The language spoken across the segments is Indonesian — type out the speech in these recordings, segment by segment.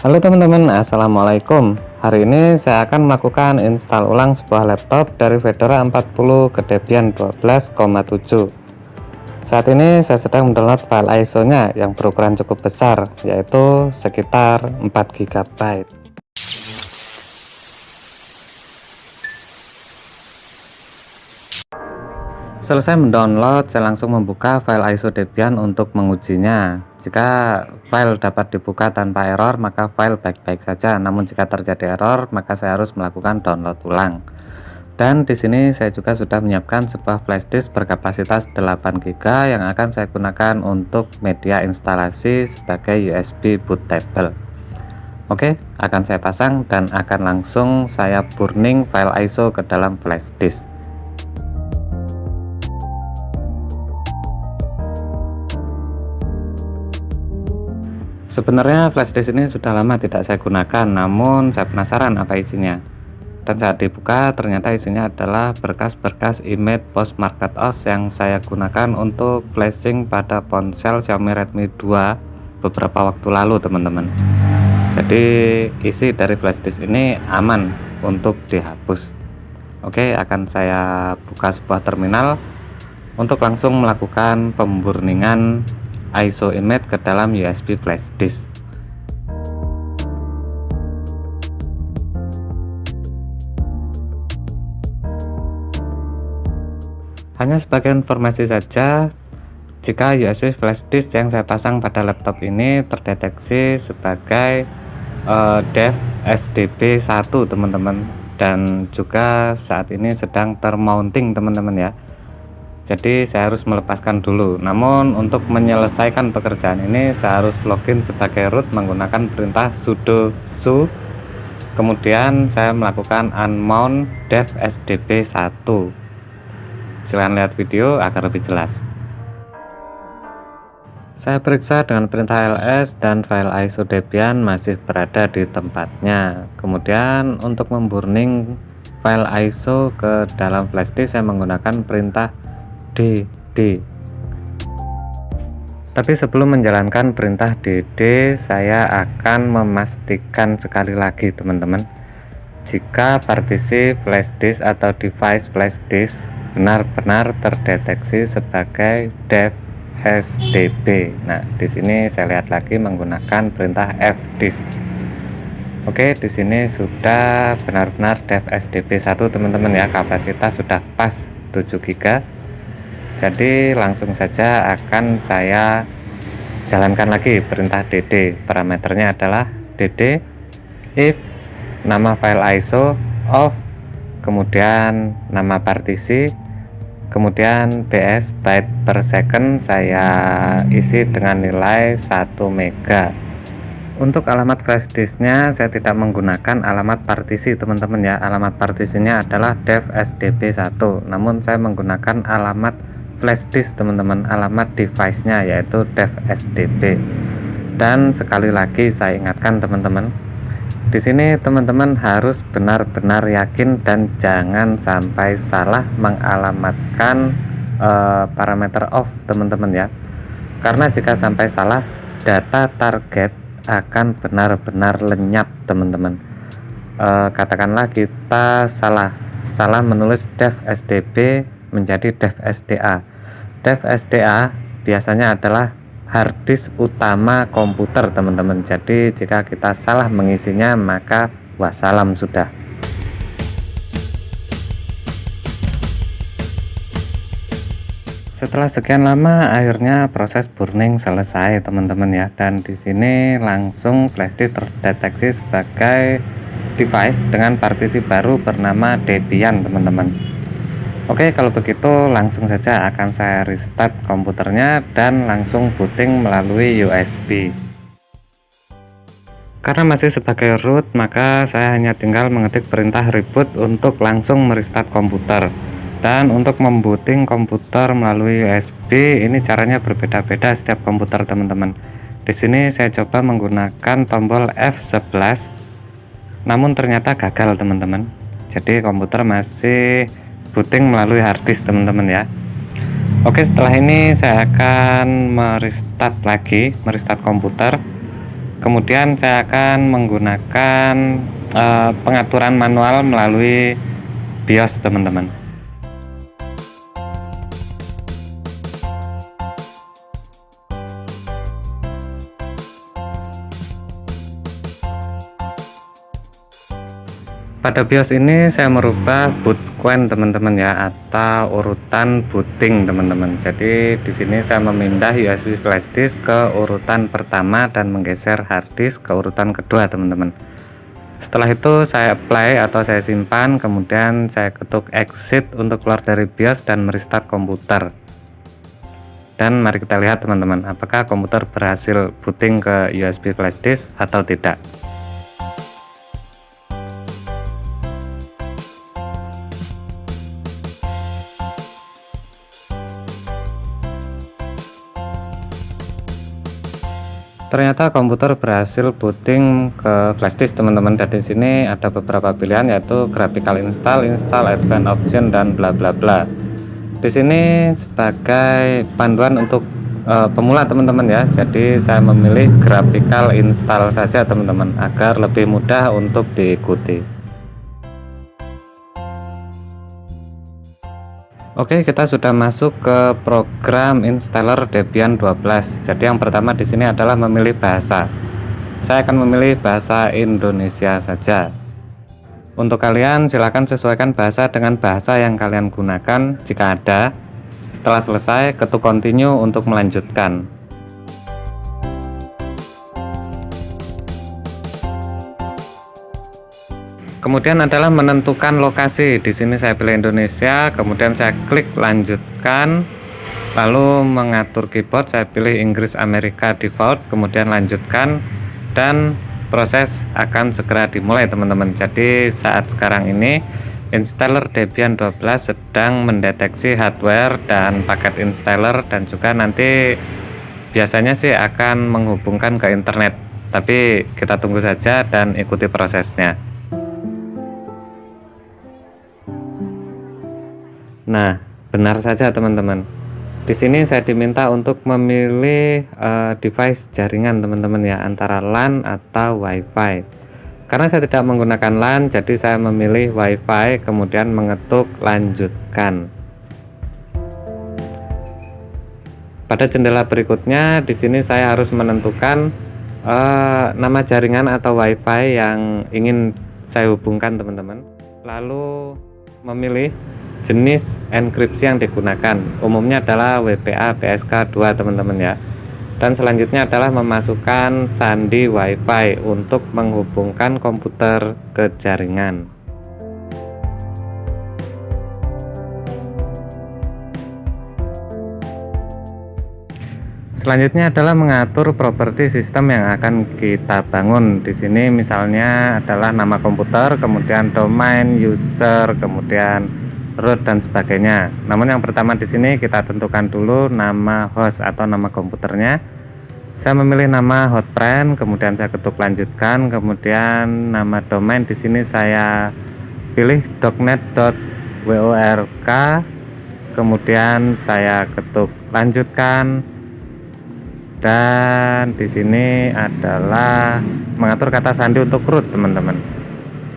Halo teman-teman, assalamualaikum. Hari ini saya akan melakukan install ulang sebuah laptop dari Fedora 40 ke Debian 12,7. Saat ini saya sedang mendownload file ISO nya yang berukuran cukup besar, yaitu sekitar 4 GB. Selesai mendownload, saya langsung membuka file ISO Debian untuk mengujinya. Jika file dapat dibuka tanpa error, maka file baik-baik saja. Namun jika terjadi error, maka saya harus melakukan download ulang. Dan di sini saya juga sudah menyiapkan sebuah flash disk berkapasitas 8 GB yang akan saya gunakan untuk media instalasi sebagai USB bootable. Oke, akan saya pasang dan akan langsung saya burning file ISO ke dalam flash disk. Sebenarnya flash disk ini sudah lama tidak saya gunakan, namun saya penasaran apa isinya. Dan saat dibuka ternyata isinya adalah berkas-berkas image post market OS yang saya gunakan untuk flashing pada ponsel Xiaomi Redmi 2 beberapa waktu lalu teman-teman. Jadi isi dari flash disk ini aman untuk dihapus. Oke, akan saya buka sebuah terminal untuk langsung melakukan pemburningan ISO image ke dalam USB flash disk. Hanya sebagai informasi saja, jika USB flash disk yang saya pasang pada laptop ini terdeteksi sebagai dev SDB1 teman-teman, dan juga saat ini sedang termounting teman-teman ya. Jadi saya harus melepaskan dulu. Namun untuk menyelesaikan pekerjaan ini saya harus login sebagai root menggunakan perintah sudo su. Kemudian saya melakukan unmount dev sdb1. Silahkan lihat video agar lebih jelas. Saya periksa dengan perintah ls dan file ISO Debian masih berada di tempatnya. Kemudian untuk memburning file ISO ke dalam flash disk saya menggunakan perintah dd. Tapi sebelum menjalankan perintah dd, saya akan memastikan sekali lagi teman-teman, jika partisi flash disk atau device flash disk benar-benar terdeteksi sebagai dev SDB. Nah, di sini saya lihat lagi menggunakan perintah fdisk. Oke, di sini sudah benar-benar dev SDB1 teman-teman ya, kapasitas sudah pas 7 GB. Jadi langsung saja akan saya jalankan lagi perintah dd. Parameternya adalah dd if nama file ISO of, kemudian nama partisi, kemudian bs byte per second saya isi dengan nilai 1 mega. Untuk alamat flash disknya saya tidak menggunakan alamat partisi teman-teman ya. Alamat partisinya adalah dev sdb1, namun saya menggunakan alamat flash disk teman-teman, alamat device nya yaitu dev sdb. Dan sekali lagi saya ingatkan teman-teman, di sini teman-teman harus benar-benar yakin dan jangan sampai salah mengalamatkan parameter off teman-teman ya, karena jika sampai salah data target akan benar-benar lenyap teman-teman. Katakanlah kita salah menulis dev sdb menjadi dev sda. Dev SDA biasanya adalah harddisk utama komputer teman-teman. Jadi jika kita salah mengisinya maka wassalam sudah. Setelah sekian lama akhirnya proses burning selesai teman-teman ya, dan di sini langsung flash disk terdeteksi sebagai device dengan partisi baru bernama Debian teman-teman. Oke, kalau begitu langsung saja akan saya restart komputernya dan langsung booting melalui USB. Karena masih sebagai root, maka saya hanya tinggal mengetik perintah reboot untuk langsung merestart komputer. Dan untuk membooting komputer melalui USB ini caranya berbeda-beda setiap komputer teman-teman. Di sini saya coba menggunakan tombol F11, namun ternyata gagal teman-teman. Jadi komputer masih booting melalui harddisk teman-teman ya. Oke, setelah ini saya akan merestart komputer Kemudian saya akan menggunakan pengaturan manual melalui BIOS teman-teman. Pada BIOS ini saya merubah boot sequence teman-teman ya, atau urutan booting teman-teman. Jadi di sini saya memindah USB flash disk ke urutan pertama dan menggeser hard disk ke urutan kedua teman-teman. Setelah itu saya apply atau saya simpan, kemudian saya ketuk exit untuk keluar dari BIOS dan merestart komputer. Dan mari kita lihat teman-teman, apakah komputer berhasil booting ke USB flash disk atau tidak. Ternyata komputer berhasil booting ke flash disk teman-teman. Dan di sini ada beberapa pilihan, yaitu graphical install, install advanced option, dan bla bla bla. Di sini sebagai panduan untuk pemula teman-teman ya. Jadi saya memilih graphical install saja teman-teman, agar lebih mudah untuk diikuti. Oke, kita sudah masuk ke program installer Debian 12. Jadi yang pertama di sini adalah memilih bahasa. Saya akan memilih bahasa Indonesia saja. Untuk kalian silakan sesuaikan bahasa dengan bahasa yang kalian gunakan jika ada. Setelah selesai, ketuk continue untuk melanjutkan. Kemudian adalah menentukan lokasi. Di sini saya pilih Indonesia, kemudian saya klik lanjutkan, lalu mengatur keyboard saya pilih Inggris Amerika default, kemudian lanjutkan, dan proses akan segera dimulai teman-teman. Jadi saat sekarang ini installer Debian 12 sedang mendeteksi hardware dan paket installer, dan juga nanti biasanya sih akan menghubungkan ke internet. Tapi kita tunggu saja dan ikuti prosesnya. Nah, benar saja teman-teman. Di sini saya diminta untuk memilih device jaringan teman-teman ya, antara LAN atau WiFi. Karena saya tidak menggunakan LAN, jadi saya memilih WiFi, kemudian mengetuk lanjutkan. Pada jendela berikutnya, di sini saya harus menentukan nama jaringan atau WiFi yang ingin saya hubungkan teman-teman. Lalu memilih jenis enkripsi yang digunakan, umumnya adalah WPA PSK2 teman-teman ya. Dan selanjutnya adalah memasukkan sandi WiFi untuk menghubungkan komputer ke jaringan. Selanjutnya adalah mengatur properti sistem yang akan kita bangun. Di sini misalnya adalah nama komputer, kemudian domain, user, kemudian root dan sebagainya. Namun yang pertama di sini kita tentukan dulu nama host atau nama komputernya. Saya memilih nama Hotprint, kemudian saya ketuk lanjutkan, kemudian nama domain di sini saya pilih .net.work, kemudian saya ketuk lanjutkan, dan di sini adalah mengatur kata sandi untuk root teman-teman.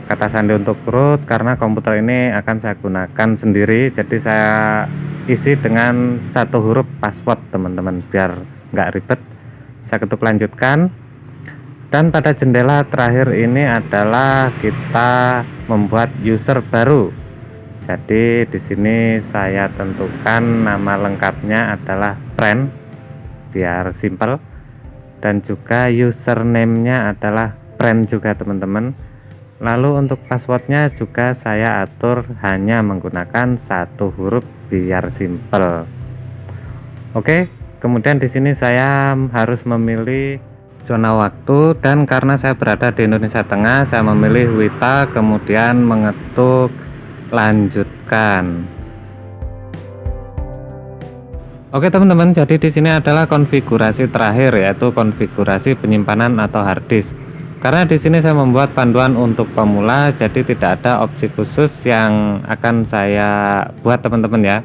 Kata sandi untuk root karena komputer ini akan saya gunakan sendiri, jadi saya isi dengan satu huruf password teman-teman biar nggak ribet. Saya ketuk lanjutkan, dan pada jendela terakhir ini adalah kita membuat user baru. Jadi di sini saya tentukan nama lengkapnya adalah friend biar simple, dan juga username-nya adalah friend juga teman-teman. Lalu untuk passwordnya juga saya atur hanya menggunakan satu huruf biar simple. Oke, kemudian di sini saya harus memilih zona waktu, dan karena saya berada di Indonesia Tengah, saya memilih WITA, kemudian mengetuk lanjutkan. Oke teman-teman, jadi di sini adalah konfigurasi terakhir, yaitu konfigurasi penyimpanan atau hard disk. Karena di sini saya membuat panduan untuk pemula, jadi tidak ada opsi khusus yang akan saya buat teman-teman ya.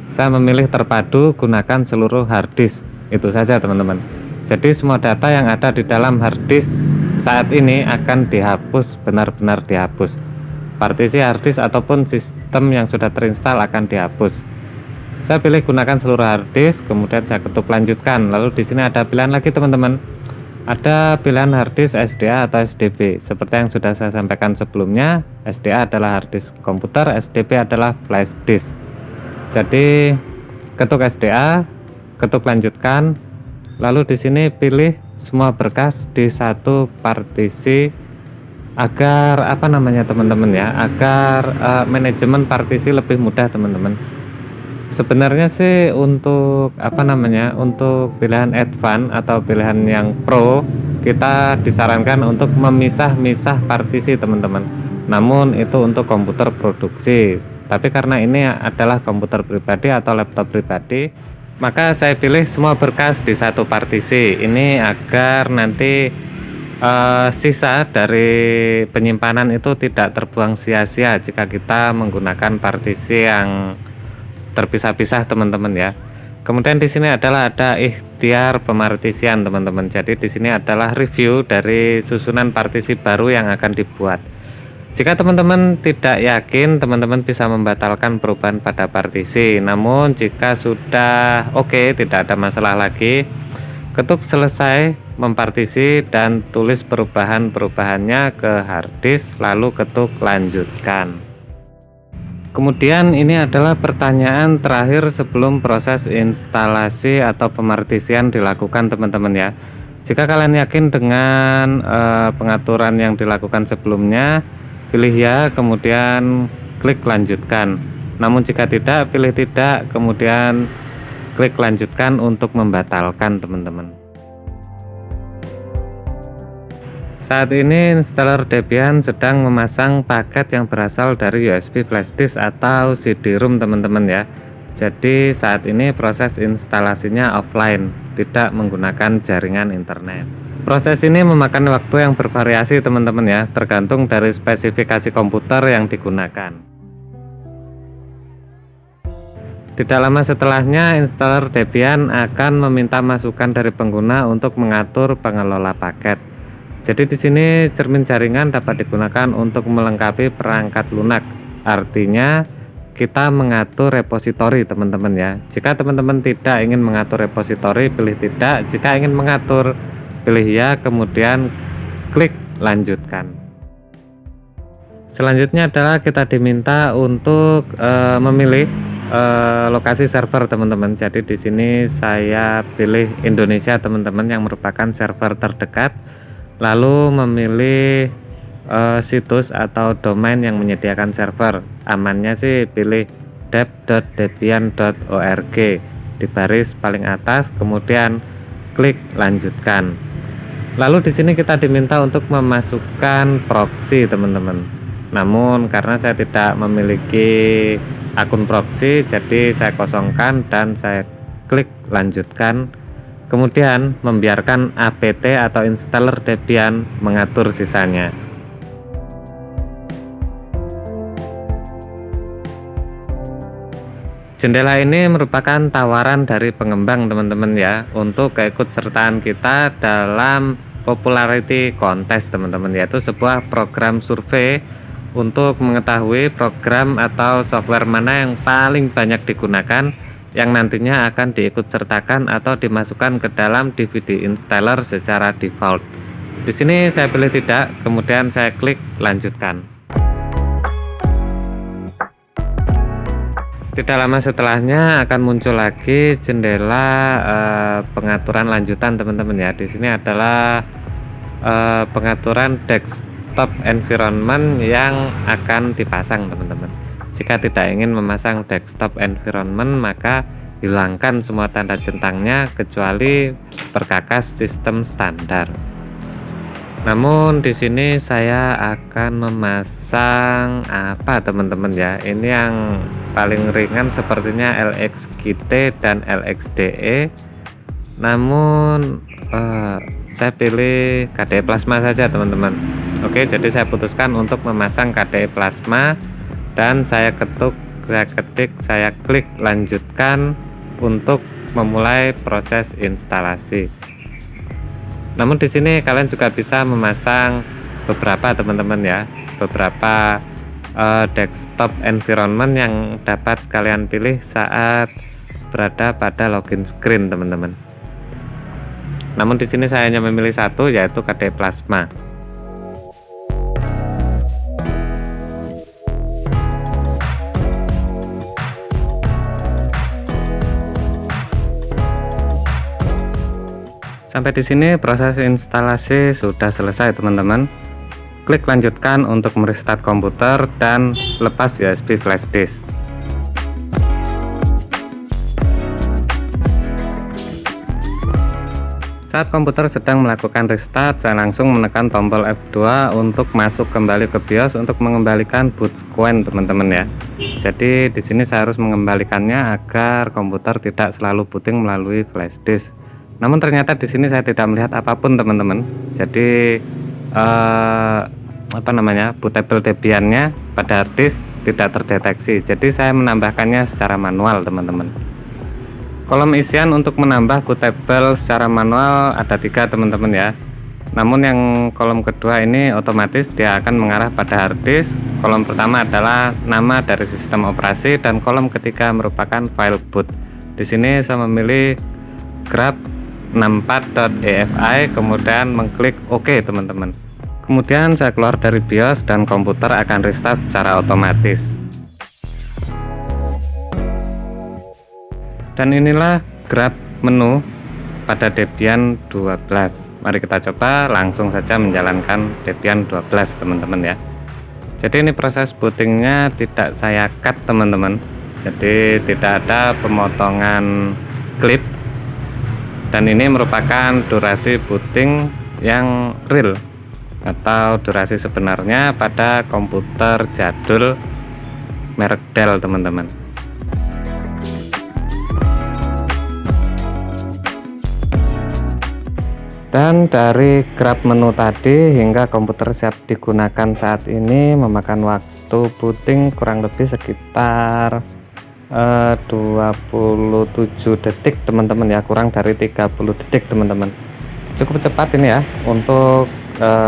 Saya memilih terpadu gunakan seluruh hard disk. Itu saja teman-teman. Jadi semua data yang ada di dalam harddisk saat ini akan dihapus, benar-benar dihapus. Partisi harddisk ataupun sistem yang sudah terinstall akan dihapus. Saya pilih gunakan seluruh harddisk, kemudian saya ketuk lanjutkan. Lalu di sini ada pilihan lagi teman-teman. Ada pilihan harddisk SDA atau SDB. Seperti yang sudah saya sampaikan sebelumnya, SDA adalah harddisk komputer, SDB adalah flash disk. Jadi ketuk SDA, ketuk lanjutkan. Lalu di sini pilih semua berkas di satu partisi agar teman-teman ya, agar manajemen partisi lebih mudah teman-teman. Sebenarnya sih untuk untuk pilihan advance atau pilihan yang pro, kita disarankan untuk memisah-misah partisi teman-teman. Namun itu untuk komputer produksi. Tapi karena ini adalah komputer pribadi atau laptop pribadi, maka saya pilih semua berkas di satu partisi. Ini agar nanti sisa dari penyimpanan itu tidak terbuang sia-sia jika kita menggunakan partisi yang terpisah-pisah teman-teman ya. Kemudian di sini adalah ada ikhtiar pemartisian teman-teman. Jadi di sini adalah review dari susunan partisi baru yang akan dibuat. Jika teman-teman tidak yakin, teman-teman bisa membatalkan perubahan pada partisi. Namun jika sudah oke, tidak ada masalah lagi, ketuk selesai mempartisi dan tulis perubahan-perubahannya ke harddisk, lalu ketuk lanjutkan. Kemudian ini adalah pertanyaan terakhir sebelum proses instalasi atau pemartisian dilakukan teman-teman ya. Jika kalian yakin dengan pengaturan yang dilakukan sebelumnya, pilih ya, kemudian klik lanjutkan. Namun jika tidak, pilih tidak, kemudian klik lanjutkan untuk membatalkan teman-teman. Saat ini installer Debian sedang memasang paket yang berasal dari USB flash disk atau CD-ROM teman-teman ya. Jadi saat ini proses instalasinya offline, tidak menggunakan jaringan internet. Proses ini memakan waktu yang bervariasi teman-teman ya, tergantung dari spesifikasi komputer yang digunakan. Tidak lama setelahnya, installer Debian akan meminta masukan dari pengguna untuk mengatur pengelola paket. Jadi di sini cermin jaringan dapat digunakan untuk melengkapi perangkat lunak. Artinya kita mengatur repositori teman-teman ya. Jika teman-teman tidak ingin mengatur repositori, pilih tidak. Jika ingin mengatur, pilih ya, kemudian klik lanjutkan. Selanjutnya adalah kita diminta untuk memilih lokasi server teman-teman. Jadi di sini saya pilih Indonesia teman-teman, yang merupakan server terdekat. Lalu memilih situs atau domain yang menyediakan server. Amannya sih pilih deb.debian.org di baris paling atas, kemudian klik lanjutkan. Lalu di sini kita diminta untuk memasukkan proxy teman-teman. Namun karena saya tidak memiliki akun proxy, jadi saya kosongkan dan saya klik lanjutkan. Kemudian membiarkan apt atau installer Debian mengatur sisanya. Jendela ini merupakan tawaran dari pengembang teman-teman ya, untuk keikutsertaan kita dalam popularity contest teman-teman, yaitu sebuah program survei untuk mengetahui program atau software mana yang paling banyak digunakan, yang nantinya akan diikutsertakan atau dimasukkan ke dalam DVD installer secara default. Di sini saya pilih tidak, kemudian saya klik lanjutkan. Tidak lama setelahnya akan muncul lagi jendela pengaturan lanjutan teman-teman ya. Di sini adalah pengaturan desktop environment yang akan dipasang teman-teman. Jika tidak ingin memasang desktop environment, maka hilangkan semua tanda centangnya kecuali perkakas sistem standar. Namun di sini saya akan memasang apa teman-teman ya? Ini yang paling ringan sepertinya LXGT dan LXDE. Namun saya pilih KDE Plasma saja teman-teman. Oke, jadi saya putuskan untuk memasang KDE Plasma. Dan saya ketik, saya klik lanjutkan untuk memulai proses instalasi. Namun di sini kalian juga bisa memasang beberapa teman-teman ya, beberapa desktop environment yang dapat kalian pilih saat berada pada login screen teman-teman. Namun di sini saya hanya memilih satu, yaitu KDE Plasma. Sampai di sini proses instalasi sudah selesai teman-teman. Klik lanjutkan untuk merestart komputer dan lepas USB flash disk. Saat komputer sedang melakukan restart, saya langsung menekan tombol F2 untuk masuk kembali ke BIOS untuk mengembalikan boot sequence teman-teman ya. Jadi di sini saya harus mengembalikannya agar komputer tidak selalu booting melalui flash disk. Namun ternyata di sini saya tidak melihat apapun teman-teman. Jadi bootable Debian-nya pada hard disk tidak terdeteksi. Jadi saya menambahkannya secara manual teman-teman. Kolom isian untuk menambah bootable secara manual ada 3 teman-teman ya. Namun yang kolom kedua ini otomatis dia akan mengarah pada hard disk. Kolom pertama adalah nama dari sistem operasi dan kolom ketiga merupakan file boot. Di sini saya memilih grab 64.efi kemudian mengklik OK teman-teman. Kemudian saya keluar dari BIOS dan komputer akan restart secara otomatis. Dan inilah grab menu pada Debian 12. Mari kita coba langsung saja menjalankan Debian 12 teman-teman ya. Jadi ini proses bootingnya tidak saya cut teman-teman. Jadi tidak ada pemotongan klip. Dan ini merupakan durasi booting yang real atau durasi sebenarnya pada komputer jadul merek Dell teman-teman. Dan dari grab menu tadi hingga komputer siap digunakan saat ini memakan waktu booting kurang lebih sekitar 27 detik teman-teman ya, kurang dari 30 detik teman-teman. Cukup cepat ini ya untuk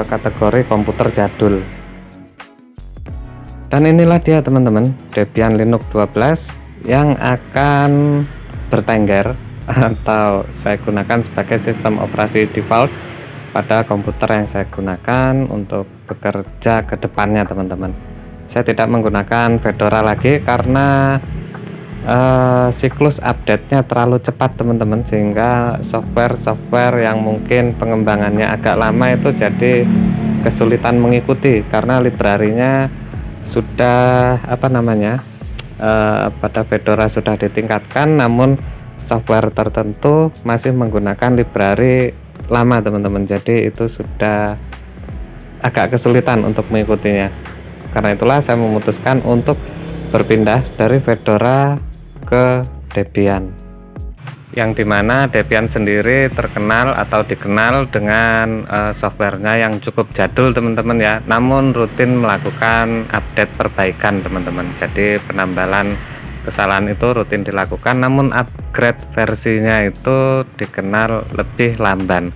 kategori komputer jadul. Dan inilah dia teman-teman, Debian Linux 12 yang akan bertengger atau saya gunakan sebagai sistem operasi default pada komputer yang saya gunakan untuk bekerja ke depannya teman-teman. Saya tidak menggunakan Fedora lagi karena siklus update-nya terlalu cepat teman-teman, sehingga software yang mungkin pengembangannya agak lama itu jadi kesulitan mengikuti karena library-nya sudah pada Fedora sudah ditingkatkan, namun software tertentu masih menggunakan library lama teman-teman. Jadi itu sudah agak kesulitan untuk mengikutinya. Karena itulah saya memutuskan untuk berpindah dari Fedora ke Debian, yang dimana Debian sendiri terkenal atau dikenal dengan softwarenya yang cukup jadul teman-teman ya, namun rutin melakukan update perbaikan teman-teman. Jadi penambahan kesalahan itu rutin dilakukan, namun upgrade versinya itu dikenal lebih lamban,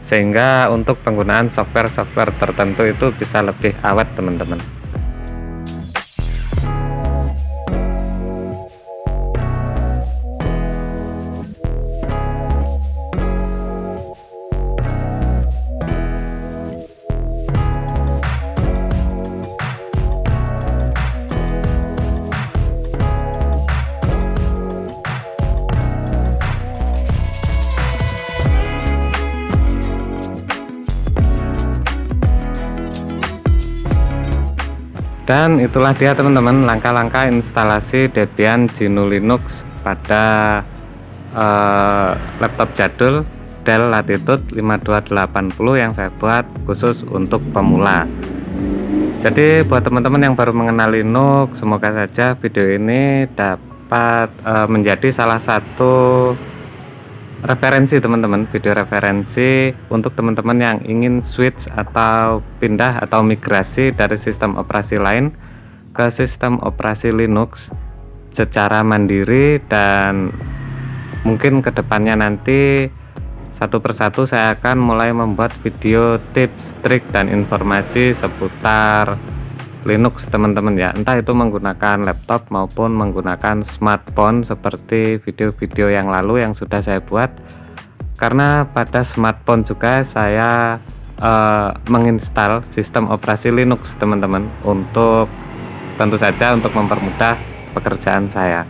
sehingga untuk penggunaan software tertentu itu bisa lebih awet teman-teman. Dan itulah dia teman-teman langkah-langkah instalasi Debian GNU Linux pada laptop jadul Dell Latitude 5280 yang saya buat khusus untuk pemula. Jadi buat teman-teman yang baru mengenal Linux, semoga saja video ini dapat menjadi salah satu referensi teman-teman, video referensi untuk teman-teman yang ingin switch atau pindah atau migrasi dari sistem operasi lain ke sistem operasi Linux secara mandiri, dan mungkin kedepannya nanti satu persatu saya akan mulai membuat video tips, trik, dan informasi seputar Linux teman-teman ya, entah itu menggunakan laptop maupun menggunakan smartphone seperti video-video yang lalu yang sudah saya buat. Karena pada smartphone juga saya menginstal sistem operasi Linux teman-teman, untuk tentu saja untuk mempermudah pekerjaan saya.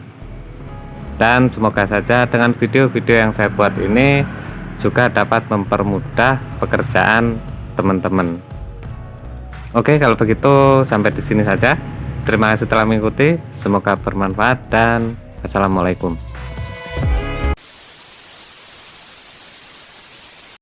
Dan semoga saja dengan video-video yang saya buat ini juga dapat mempermudah pekerjaan teman-teman. Oke, kalau begitu sampai di sini saja. Terima kasih telah mengikuti. Semoga bermanfaat dan assalamualaikum.